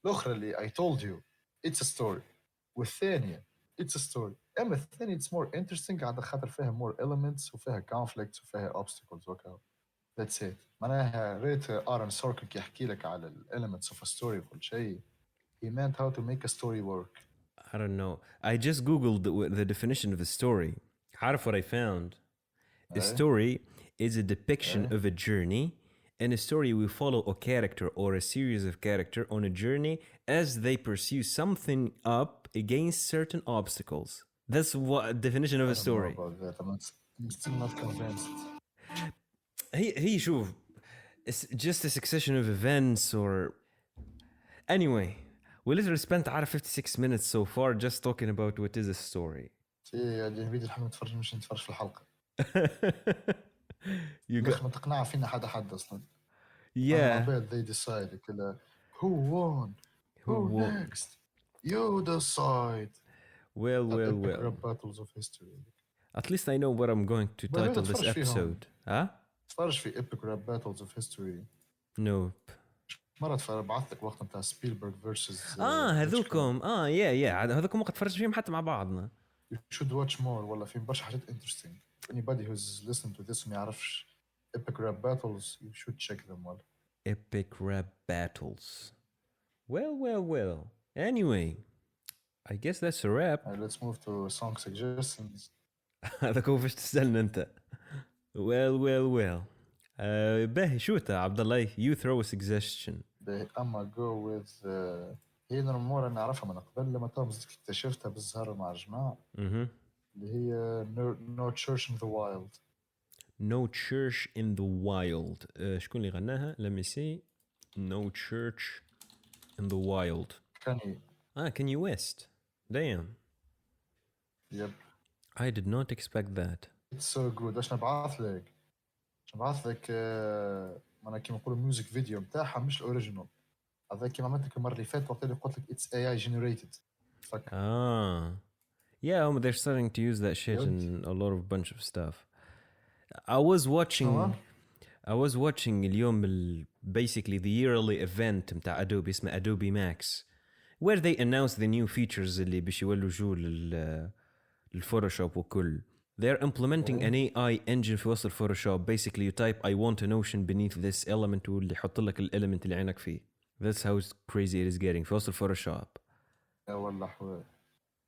الاخرى اللي I told you it's a story والثانيه it's a story اما الثانيه it's more interesting على خاطر فيها more elements وفيها conflicts وفيها obstacles وكذا. That's it. معناها ريت آرون سوركن كي يحكي لك على ال elements of a story وكل شيء he meant how to make a story work. I don't know. I just googled the definition of a story. عارف what I found? A story is a depiction of a journey. In a story we follow a character or a series of characters on a journey as they pursue something up against certain obstacles. That's what definition of a story. I'm still not convinced. هي شوف it's just a succession of events or anyway we literally spent 56 minutes so far just talking about what is a story. اللي نبيد الحين نتفرج مش نتفرج في الحلقة. ما تقنع فينا حد أصلا. Yeah. They decide كلا who won who next you decide. Well. Battles of history. At least I know what I'm going to title this episode. Huh? تفرج في epic rap battles of history. Nope. مرة بعث لك وقت نتاع سبيلبرغ versus هذوكم yeah هذوكم وقت تفرج فيهم حتى مع بعضنا. You should watch more والله في برشا حاجات interesting. Anybody who's listening to this وما يعرفش epic rap battles you should check them well. Epic rap battles. Well. Anyway, I guess that's a wrap. Let's move to song suggestions. هذاك هو فاش تسألنا أنت. Well. باهي شو تا عبد الله you throw a suggestion. باهي أما go with هي نورمال أنا أعرفها من قبل لما تومز اكتشفتها بالزهر مع الجماعة. اللي هي No Church in the Wild. No Church in the Wild. شكون اللي غناها؟ Let me see. No Church in the Wild. Kanye. Kanye West. Damn. Yep. I did not expect that. It's so good. باش نبعث لك أنا كيما نقولوا ميوزك فيديو متاعها مش الأوريجينال. هذا كيما عملت لك المرة اللي فاتت وقت اللي قلت لك it's AI generated. Yeah, they're starting to use that shit in a lot of bunch of stuff. I was watching اليوم basically the yearly event متاع Adobe اسمه Adobe Max where they announced the new features اللي باش يولوا جو للفوتوشوب وكل. They're implementing an AI engine في وسط الفوتوشوب. Basically you type I want an ocean beneath this element واللي يحط لك element اللي عينك فيه. That's how crazy it is getting في وسط الفوتوشوب. يا والله حوار.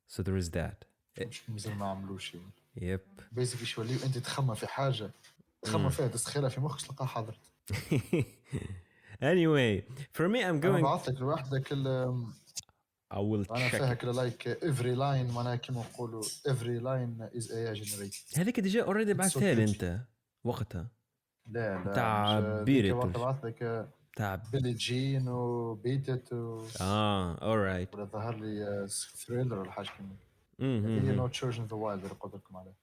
So there is that. مش مازال ما عملوش. Yep. Basically شو اللي أنت تخمم في حاجة تخمم فيها تسخيلها في مخك تلقاها حاضرت. Anyway, for me I'm going. أنا بعثلك لوحدك I will check. أنا فيها كلا like every line معناها كيما نقولوا every line is AI generated. هذيك ديجا already بعثتها لي أنت وقتها. لا تاع بيريت. بعثلك تاع بيلي جين وبيتت alright. ولا ظهر لي ثريلر ولا حاجة كيما. هي No Church in the Wild اللي قلت لكم عليه.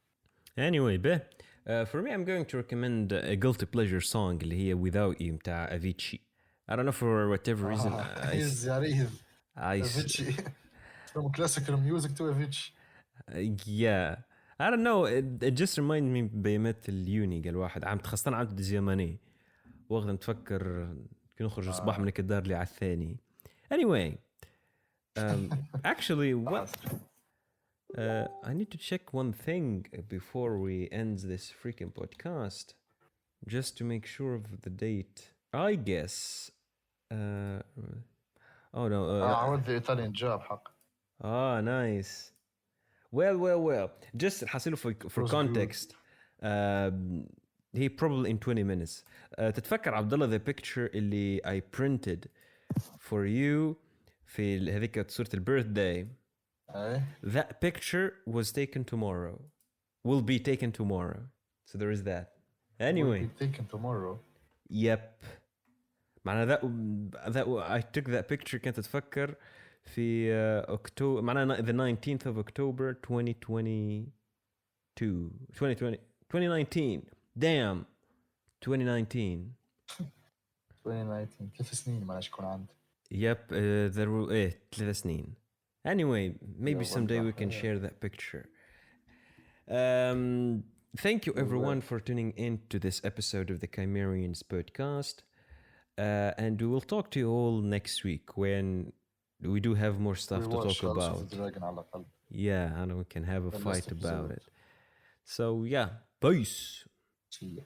Anyway, for me I'm going to recommend a guilty pleasure song اللي هي Without You متاع Avicii. I don't know for whatever reason. Avicii. From classical music to Avicii. Yeah. I don't know. It just reminds me بيمت اليوني قال واحد عام خاصة عام ديزياماني وقت نتفكر كي نخرج الصباح من الدار اللي على الثاني. Anyway, actually what I need to check one thing before we end this freaking podcast just to make sure of the date. I guess oh no عاود the Italian job حق. Nice. Well just حاسيله for context he probably in 20 minutes تتفكر عبدالله the picture اللي I printed for you في هذيك صورة birthday. That picture was taken tomorrow. Will be taken tomorrow. So there is that. Anyway. Will be taken tomorrow. Yep. معنى that I took that picture كانت تتفكر في أكتوبر معنى the 19th of October 2019. Damn. 2019. 2019 3 سنين ما يكون عندي. Yep, there were 3 سنين. Anyway, maybe Yeah, someday we وبعدها. can share that picture. Thank you everyone for tuning in to this episode of the Chimerians podcast. And we will talk to you all next week when we do have more stuff to talk about. Yeah, and we can have a fight about it. So yeah, peace. See ya.